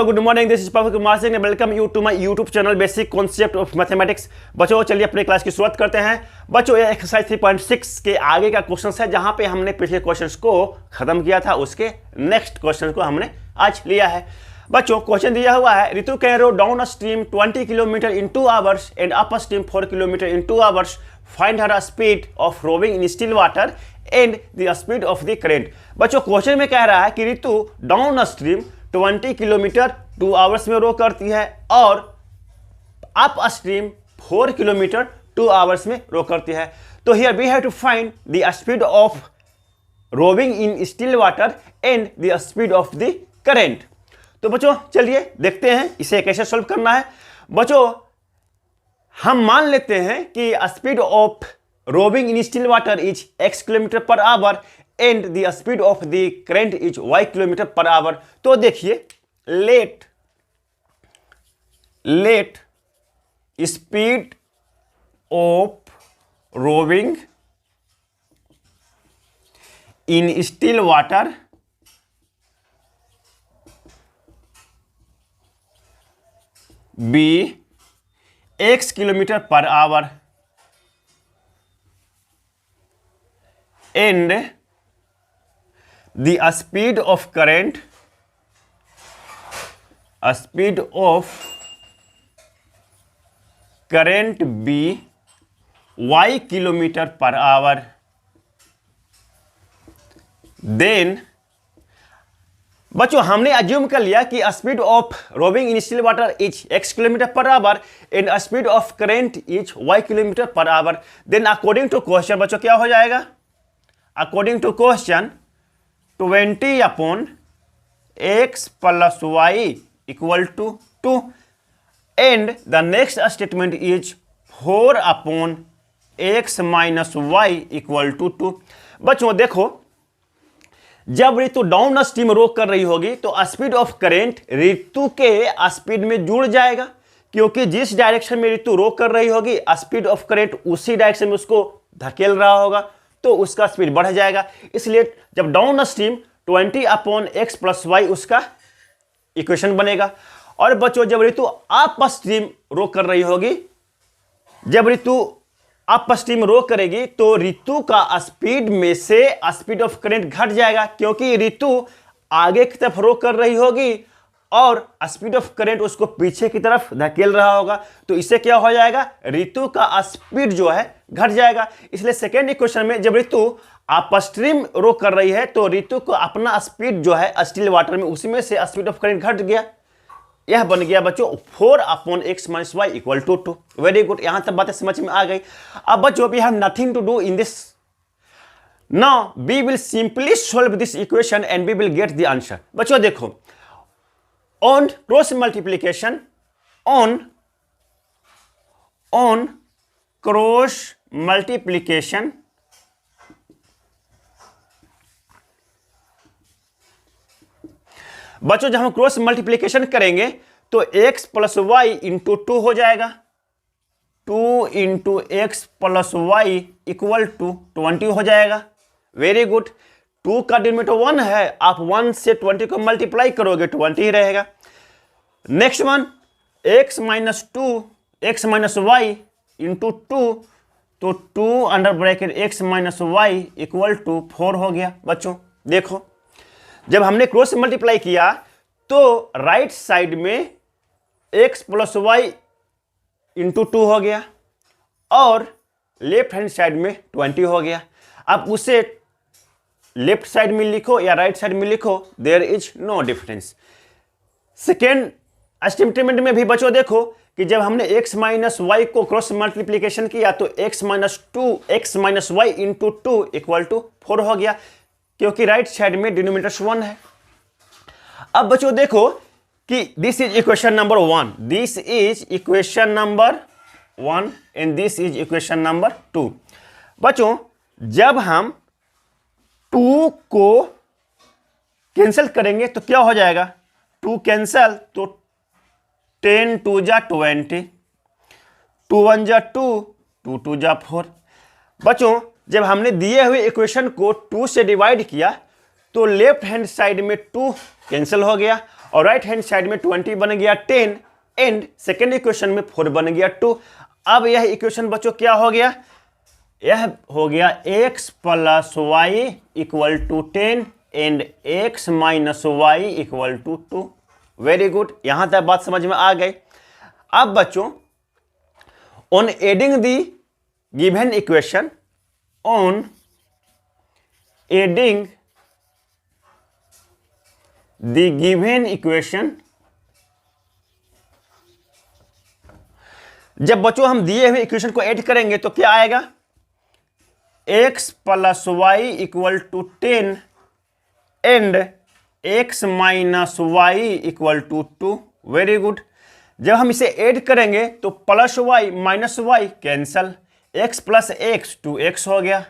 Good morning, this is Pavan Kumar Singh. Welcome you to my YouTube channel basic concept of mathematics. बच्चों चलिए अपने class की शुरुआत करते हैं। बच्चों ये एक्सरसाइज 3.6 के आगे का क्वेश्चन है, जहां पे हमने पिछले क्वेश्चंस को खत्म किया था, उसके नेक्स्ट क्वेश्चन को हमने आज लिया है। बच्चों क्वेश्चन दिया हुआ है, Ritu can row down a stream 20 kilometre in 2 hours and up a stream 4 kilometre in 2 hours. Find her speed of rowing in still water and the speed of the current. बच्चों क्वेश्चन में कह रहा है कि Ritu down a stream 20 kilometre 2 hours में row करती है और अप स्ट्रीम 4 किलोमीटर 2 आवर्स में रो करती है। तो here we have to find the speed of rowing in still water and the speed of the current. तो बच्चों चलिए देखते हैं इसे कैसे सॉल्व करना है। बच्चों हम मान लेते हैं कि speed of rowing in still water is x kilometre per hour and the speed of the current is y kilometre per hour. तो देखिए let speed of rowing in still water be x kilometre per hour and the speed of current be y kilometre per hour. Then बच्चों हमने assume कर लिया कि speed of rowing in still water is x kilometre per hour and speed of current is y kilometre per hour. Then according to question बच्चों क्या हो जाएगा? According to question 20 upon x plus y equal to 2 and the next statement is 4 upon x minus y equal to 2। बच्चों देखो जब ऋतु down stream रो कर रही होगी तो स्पीड ऑफ करेंट ऋतु के स्पीड में जुड़ जाएगा, क्योंकि जिस डायरेक्शन में ऋतु रो कर रही होगी स्पीड ऑफ करेंट उसी डायरेक्शन में उसको धकेल रहा होगा, तो उसका स्पीड बढ़ जाएगा। इसलिए जब down stream 20 upon x plus y उसका इक्वेशन बनेगा। और बच्चों जब ऋतु अप स्ट्रीम रो कर रही होगी, जब ऋतु अप स्ट्रीम रो करेगी तो ऋतु का स्पीड में से स्पीड ऑफ करंट घट जाएगा, क्योंकि ऋतु आगे की तरफ रो कर रही होगी और स्पीड ऑफ करंट उसको पीछे की तरफ धकेल रहा होगा। तो इससे क्या हो जाएगा? ऋतु का स्पीड जो है घट जाएगा। इसलिए सेकेंड इक्वेशन में जब ऋतु अपस्ट्रीम रो कर रही है तो ऋतु को अपना स्पीड जो है स्टिल वाटर में उसी में से स्पीड ऑफ करंट घट गया। यह बन गया बच्चों 4 upon x minus y equal to 2। Very good, यहां तक बातें समझ में आ गई। अब बच्चों we have nothing to do in this. Now we will simply solve this equation and we will get the answer. बच्चों देखो on cross multiplication on cross multiplication बच्चों जब हम क्रॉस मल्टीप्लीकेशन करेंगे तो x प्लस वाई इंटू 2 हो जाएगा। 2 into x plus y equal to 20 हो जाएगा। वेरी गुड, 2 का डिनोमिनेटर 1 है, आप 1 से 20 को मल्टीप्लाई करोगे 20 ही रहेगा। Next one x minus 2 x minus y into 2, तो 2 under bracket x minus y equal to 4 हो गया। बच्चों देखो जब हमने क्रॉस मल्टीप्लाई किया तो राइट साइड में x प्लस वाई इंटू 2 हो गया और लेफ्ट हैंड साइड में 20 हो गया। अब उसे लेफ्ट साइड में लिखो या राइट साइड में लिखो, there is no difference. Second statement में भी बच्चों देखो कि जब हमने x माइनस वाई को क्रॉस मल्टीप्लीकेशन किया तो x minus y into 2 equal to 4 हो गया, क्योंकि राइट साइड में डिनोमिनेटर 1 है। अब बच्चों देखो कि this is equation number 1, this is equation number 1 and this is equation number 2। बच्चों जब हम 2 को कैंसिल करेंगे तो क्या हो जाएगा? 2 कैंसिल तो 10 2 जा 20, 2 1 जा 2, 2 2 जा 4। बच्चों जब हमने दिए हुए इक्वेशन को 2 से डिवाइड किया तो लेफ्ट हैंड साइड में 2 कैंसिल हो गया और राइट हैंड साइड में 20 बन गया 10 एंड सेकेंड इक्वेशन में 4 बन गया 2। अब यह इक्वेशन बच्चों क्या हो गया, यह हो गया x plus y equal to 10 and x minus y equal to 2। Very good, यहां तक बात समझ में आ गई। अब बच्चों on adding the given equation, on adding the given equation, जब बच्चों हम दिए हुए इक्वेशन को ऐड करेंगे तो क्या आएगा, x plus y equal to 10 and x minus y equal to 2। Very good, जब हम इसे ऐड करेंगे तो plus y minus y cancel, x plus x 2x हो गया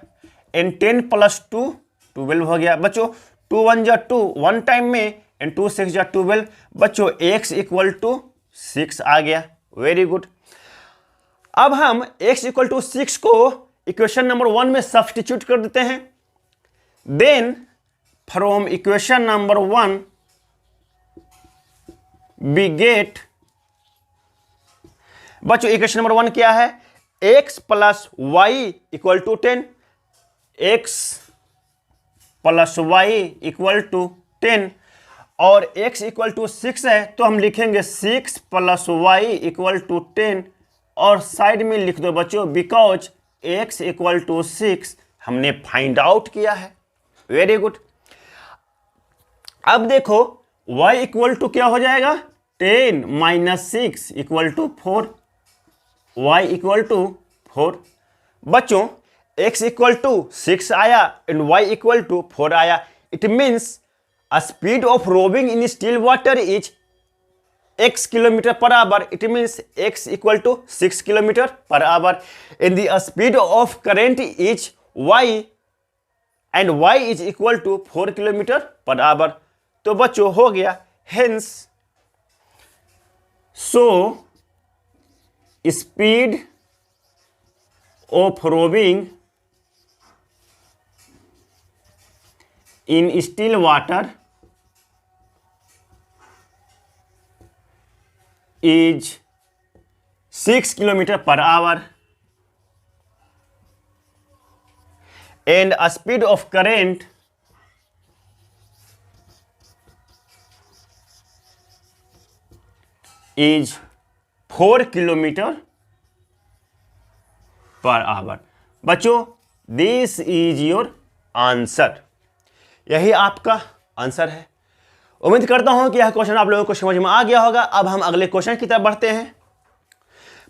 एंड 10 प्लस 2 12 हो गया। बच्चों 2 1 जा 2 वन टाइम में एंड 2 6 जा 12। बच्चों x इक्वल टू 6 आ गया। वेरी गुड, अब हम x इक्वल टू 6 को इक्वेशन नंबर 1 में सब्स्टिट्यूट कर देते हैं। Then from equation number 1 we get, बच्चों इक्वेशन नंबर 1 क्या है, x plus y equal to 10, x plus y equal to 10 और x इक्वल टू 6 है तो हम लिखेंगे 6 प्लस वाई इक्वल टू 10 और साइड में लिख दो बच्चों बिकॉज x इक्वल टू 6 हमने फाइंड आउट किया है। वेरी गुड, अब देखो y इक्वल टू क्या हो जाएगा, 10 minus 6 equal to 4, y equal to 4। बच्चों x इक्वल टू 6 आया एंड y इक्वल टू 4 आया। It means a speed of rowing in still water is x kilometre per hour. It means x equal to 6 kilometre per hour and the speed of current is y and y is equal to 4 kilometre per hour. तो बच्चों हो गया hence so speed of rowing in still water is 6 kilometer per hour and a speed of current is 4 kilometer per hour। बच्चों this is your answer, यही आपका answer है। उम्मीद करता हूं कि यह क्वेश्चन आप लोगों को समझ में आ गया होगा। अब हम अगले क्वेश्चन की तरफ बढ़ते हैं।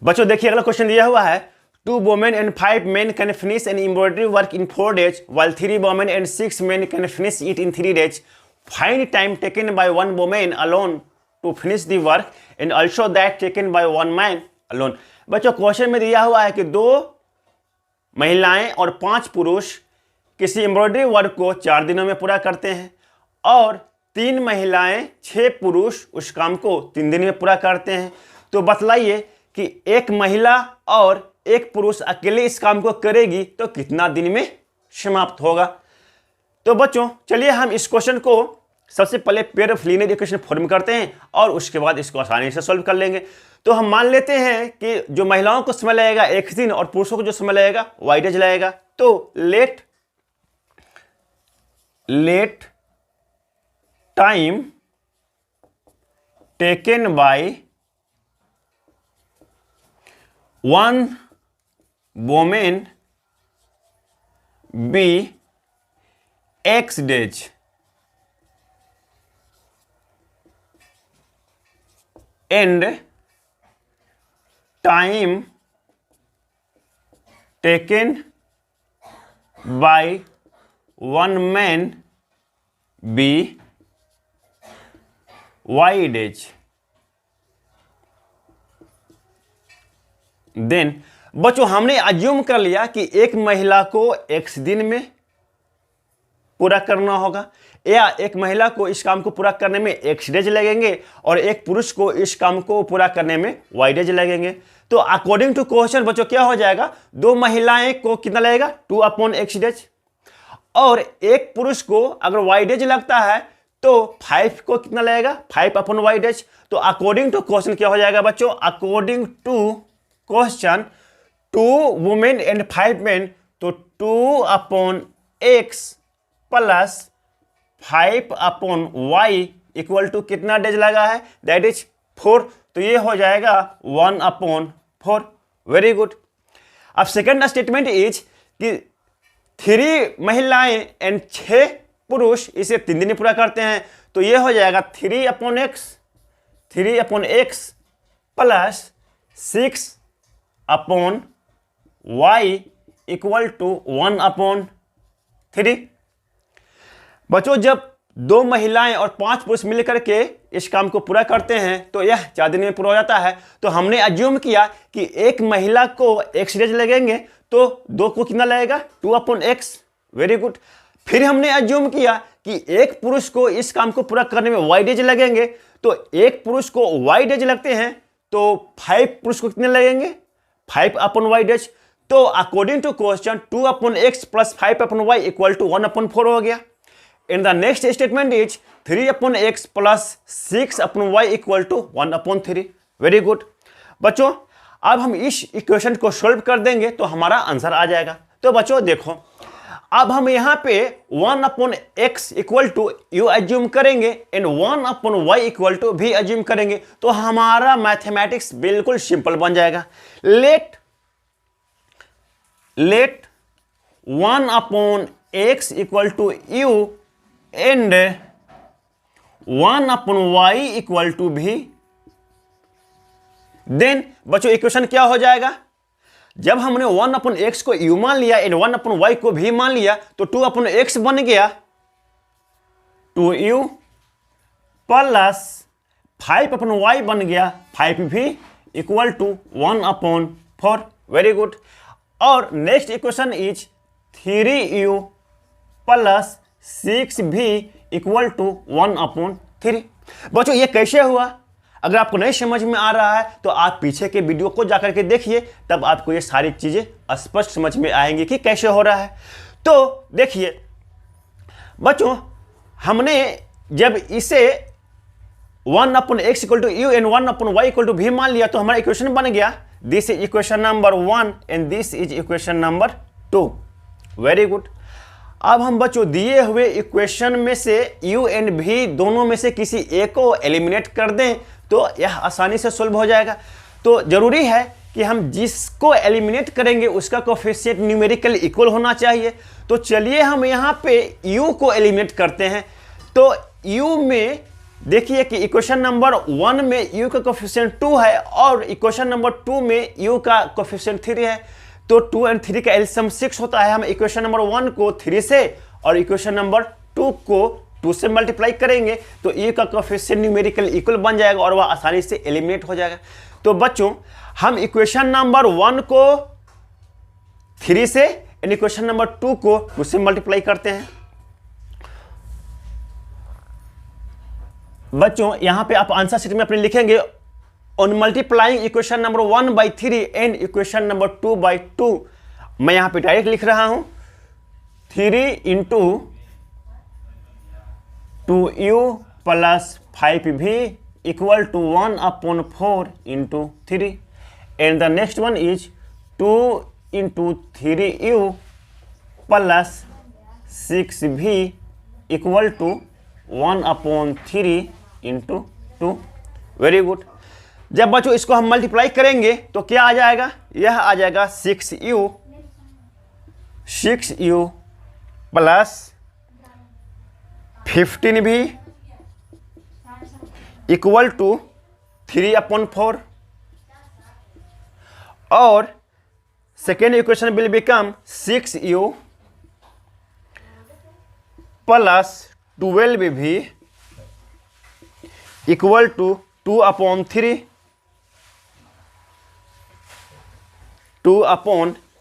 बच्चों देखिए अगला क्वेश्चन दिया हुआ है 2 women and 5 men can finish an embroidery work in 4 days while 3 women and 6 men can finish it in 3 days. Find time taken by 1 woman alone to finish the work and also that taken by 1 man alone। बच्चों question में दिया हुआ है कि 2 महिलाएं और 5 पुरुष किसी एम्ब्रॉयडरी वर्क को 4 दिनों में पूरा करते हैं और 3 महिलाएं 6 पुरुष उस काम को 3 दिन में पूरा करते हैं। तो बतलाइए कि एक महिला और एक पुरुष अकेले इस काम को करेगी तो कितना दिन में समाप्त होगा। तो बच्चों चलिए हम इस क्वेश्चन को सबसे पहले pair of linear equation form करते हैं और उसके बाद इसको आसानी से सॉल्व कर लेंगे। तो हम मान लेते हैं कि जो महिलाओं को समय लगेगा 1 दिन और पुरुषों को जो समय लगेगा वाई डेज लगेगा। तो let time taken by 1 woman be x days and time taken by 1 man be y days। Then बच्चों हमने अज्यूम कर लिया कि एक महिला को x दिन में पूरा करना होगा या एक महिला को इस काम को पूरा करने में x डेज लगेंगे और एक पुरुष को इस काम को पूरा करने में y डेज लगेंगे। तो अकॉर्डिंग टू क्वेश्चन बच्चों क्या हो जाएगा, 2 महिलाएं को कितना लगेगा 2/x डेज और एक पुरुष को अगर y डेज लगता है तो 5 को कितना लगेगा 5 अपॉन वाई डैश। तो अकॉर्डिंग टू क्वेश्चन क्या हो जाएगा बच्चों, according to question 2 women and 5 men, तो 2 upon x plus 5 upon y equal to कितना डेज लगा है, दैट इज 4। तो ये हो जाएगा 1 अपॉन 4। Very good. अब सेकंड स्टेटमेंट इज कि 3 महिलाएं एंड 6 पुरुष इसे 3 दिन में पूरा करते हैं। तो ये हो जाएगा 3 upon x plus 6 upon y equal to 1 upon 3। बच्चों जब 2 महिलाएं और 5 पुरुष मिलकर के इस काम को पूरा करते हैं तो यह 4 दिन में पूरा हो जाता है। तो हमने अज्यूम किया कि एक महिला को x डेज लगेंगे तो 2 को कितना लगेगा 2 अपॉन एक्स। Very good. फिर हमने अज्यूम किया कि एक पुरुष को इस काम को पूरा करने में y डेज लगेंगे, तो एक पुरुष को y डेज लगते हैं तो 5 पुरुष को कितने लगेंगे 5 अपॉन वाई डेज। तो according to question 2 upon x plus 5 upon y equal to 1 upon 4 हो गया। In the next statement is 3 upon x plus 6 upon y equal to 1 upon 3. Very good. बच्चों अब हम इस इक्वेशन को सोल्व कर देंगे तो हमारा आंसर आ जाएगा। तो बच्चों देखो, अब हम यहाँ पे 1 upon x equal to u assume करेंगे and 1 upon y equal to v assume करेंगे, तो हमारा मैथमेटिक्स बिल्कुल सिंपल बन जाएगा। Let 1 upon x equal to u and 1 upon y equal to v, then बच्चों इक्वेशन क्या हो जाएगा, जब हमने 1 अपॉन x को u मान लिया एंड 1 अपॉन y को भी मान लिया तो 2 अपॉन x बन गया 2u प्लस 5 अपॉन y बन गया 5 v equal to 1 upon 4। Very good. और next equation is 3u plus 6 v equal to 1 upon 3। बच्चों ये कैसे हुआ, अगर आपको नहीं समझ में आ रहा है तो आप पीछे के वीडियो को जाकर के देखिए, तब आपको ये सारी चीजें स्पष्ट समझ में आएंगी कि कैसे हो रहा है। तो देखिए बच्चों, हमने जब इसे 1 upon x equal to u and 1 upon y equal to भी मान लिया तो हमारा इक्वेशन बन गया, this is equation number 1 and this is equation number 2। Very good. अब हम बच्चों दिए हुए इक्वेशन में से u एंड v दोनों में से किसी एक को एलिमिनेट कर दें तो यह आसानी से सोल्व हो जाएगा। तो जरूरी है कि हम जिसको एलिमिनेट करेंगे उसका कोफिशिएंट न्यूमेरिकल इक्वल होना चाहिए। तो चलिए हम यहाँ पे u को एलिमिनेट करते हैं। तो u में देखिए कि इक्वेशन नंबर 1 में u का कोफिशिएंट 2 है और इक्वेशन नंबर 2 में u का कोफिशिएंट 3 है। तो 2 एंड 3 का एलसीएम 6 होता है। हम इक्वेशन नंबर 1 को 3 से और इक्वेशन नंबर 2 को 2 से मल्टीप्लाई करेंगे तो e का कोफिशिएंट न्यूमेरिकल इक्वल बन जाएगा और वह आसानी से एलिमिनेट हो जाएगा। तो बच्चों हम इक्वेशन नंबर 1 को 3 से एंड इक्वेशन नंबर 2 को 2 से मल्टीप्लाई करते हैं। बच्चों यहां पे आप आंसर शीट में अपने लिखेंगे on multiplying equation number 1 by 3 and equation number 2 by 2। मैं यहां पे डायरेक्ट लिख रहा हूं 3 into 2u plus 5v equal to 1 upon 4 into 3 and the next one is 2 into 3u plus 6v equal to 1 upon 3 into 2। Very good. जब बच्चों इसको हम मल्टीप्लाई करेंगे तो क्या आ जाएगा, यह आ जाएगा 6u plus 15v equal to 3 upon 4 और second equation will become 6u plus 12v equal to 2 upon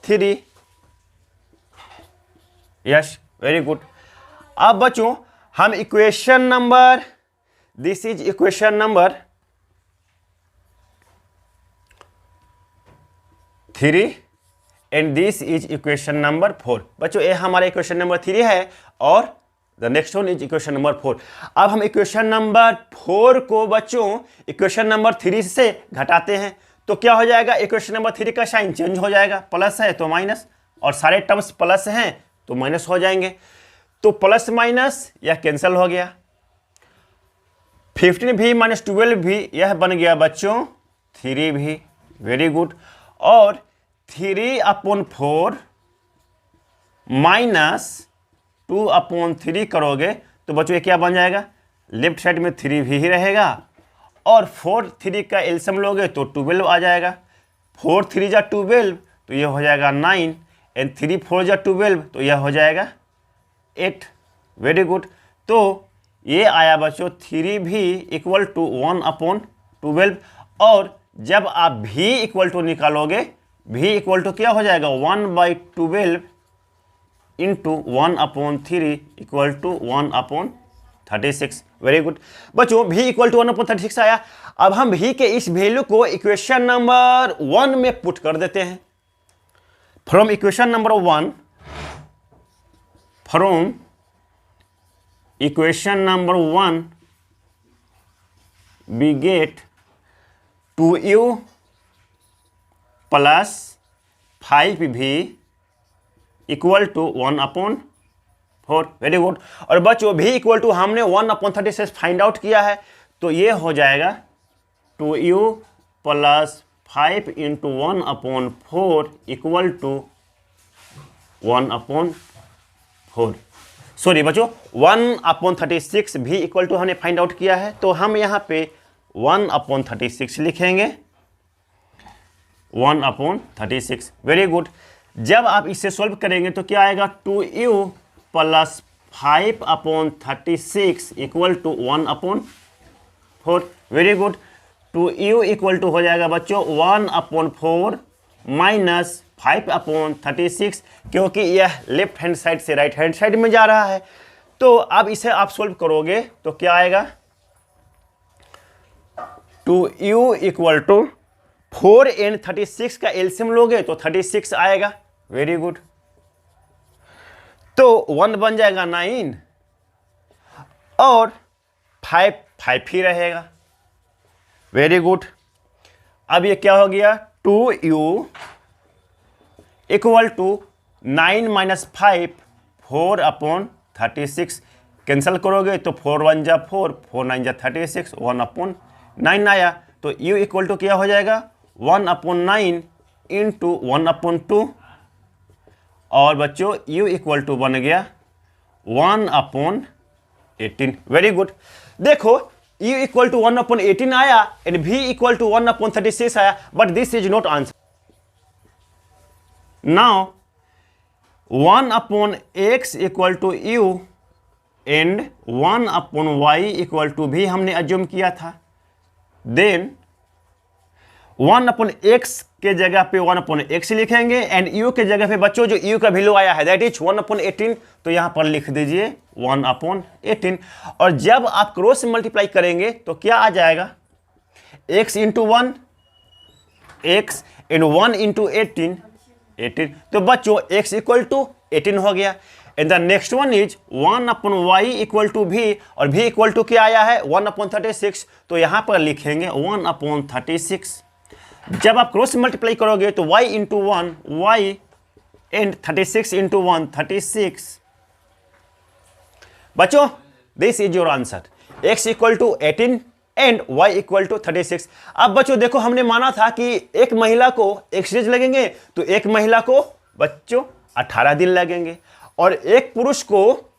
3 yes very good. अब बच्चों हम equation number, this is equation number 3 and this is equation number 4। बच्चों ये हमारा इक्वेशन नंबर 3 है और the next one is equation number 4। अब हम इक्वेशन नंबर 4 को बच्चों इक्वेशन नंबर 3 से घटाते हैं तो क्या हो जाएगा, इक्वेशन नंबर 3 का साइन चेंज हो जाएगा, प्लस है तो माइनस, और सारे टर्म्स प्लस हैं तो माइनस हो जाएंगे, तो प्लस माइनस यह कैंसिल हो गया। 15 भी माइनस 12 भी यह बन गया बच्चों 3 भी, वेरी गुड। और 3/4 माइनस 2/3 करोगे तो बच्चों ये क्या बन जाएगा, लेफ्ट साइड में 3 भी ही रहेगा, और 4 3 का एलसीएम लोगे तो 12 आ जाएगा। 4 3 जा 12 तो ये हो जाएगा 9, एंड 3 4 जा 12 तो यह हो जाएगा 8, वेरी गुड। तो ये आया बच्चों 3 भी इक्वल टू 1/12, और जब आप भी इक्वल टू निकालोगे, भी इक्वल टू क्या हो जाएगा 1/12 into 1/3 equal to 1/36, very good. बच्चों भी इक्वल टू 1/36 आया। अब हम भी के इस वैल्यू को इक्वेशन नंबर 1 में पुट कर देते हैं। From equation number 1, from equation number 1 we get 2u plus 5v equal to 1/4, very good. और बच्चों भी इक्वल टू हमने 1/36 फाइंड आउट किया है, तो ये हो जाएगा 2u plus 5 into 1/4 equal to 1/4। Sorry बच्चों 1/36 भी इक्वल टू हमने फाइंड आउट किया है, तो हम यहाँ पे 1/36 लिखेंगे, 1/36, वेरी गुड। जब आप इसे सॉल्व करेंगे तो क्या आएगा 2u plus 5/36 equal to 1/4, very good. 2u equal to हो जाएगा बच्चों 1/4 माइनस 5/36, क्योंकि यह लेफ्ट हैंड साइड से राइट हैंड साइड में जा रहा है। तो अब इसे आप सॉल्व करोगे तो क्या आएगा 2u इक्वल टू 4 एंड 36 का एलसीएम लोगे तो 36 आएगा, वेरी गुड। तो 1 बन जाएगा 9, और 5 ही रहेगा, वेरी गुड। अब ये क्या हो गया 2u equal to 9 minus 5 4/36, cancel करोगे तो 4 1 जा 4, 4 9 जा 36, 1/9 आया। तो u इक्वल टू क्या हो जाएगा 1/9 इंटू 1/2, और बच्चों u इक्वल टू बन गया 1/18, वेरी गुड। देखो u इक्वल टू 1/18 आया एंड v इक्वल टू 1/36 आया, but this is not answer. Now 1/x equal to u and 1/y equal to भी हमने अज्यूम किया था। देन 1/x के जगह पे 1/x लिखेंगे, एंड u के जगह पे बच्चों जो u का वैल्यू आया है दैट इज 1/18, तो यहां पर लिख दीजिए 1/18। और जब आप क्रॉस मल्टीप्लाई करेंगे तो क्या आ जाएगा x into 1, x and 1 into 18, तो बच्चों x इक्वल टू 18 हो गया। And the next one is 1/y equal to v, और v इक्वल टू क्या आया है 1/36, तो यहां पर लिखेंगे 1/36। जब आप क्रॉस मल्टीप्लाई करोगे तो y into 1 y and 36 into 1 36। बच्चों this is your answer, x equal to 18 and y equal to 36। अब बच्चों देखो हमने माना था कि एक महिला को x डेज लगेंगे, तो एक महिला को बच्चों 18 दिन लगेंगे, और एक पुरुष को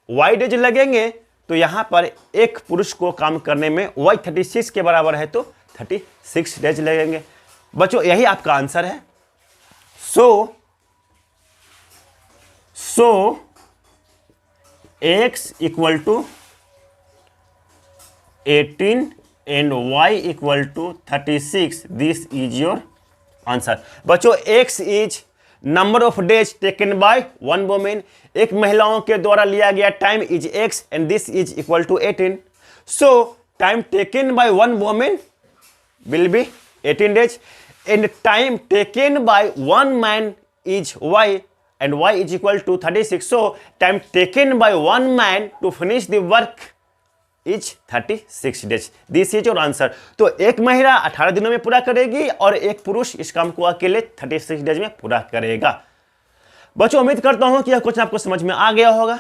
y डेज लगेंगे, तो यहां पर एक पुरुष को काम करने में y 36 के बराबर है तो 36 डेज लगेंगे। बच्चों यही आपका आंसर है। So x equal to 18 and y equal to 36, this is your answer। बच्चों x is number of days taken by one woman, एक महिलाओं के द्वारा लिया गया time is x and this is equal to 18, so time taken by one woman will be 18 days and time taken by one man is y। and y is equal to 36. So time taken by one man to finish the work is 36 days. This is your answer. तो एक महिला 18 दिनों में पूरा करेगी और एक पुरुष इस काम को अकेले 36 डेज में पूरा करेगा। बच्चों उम्मीद करता हूं कि यह क्वेश्चन आपको समझ में आ गया होगा।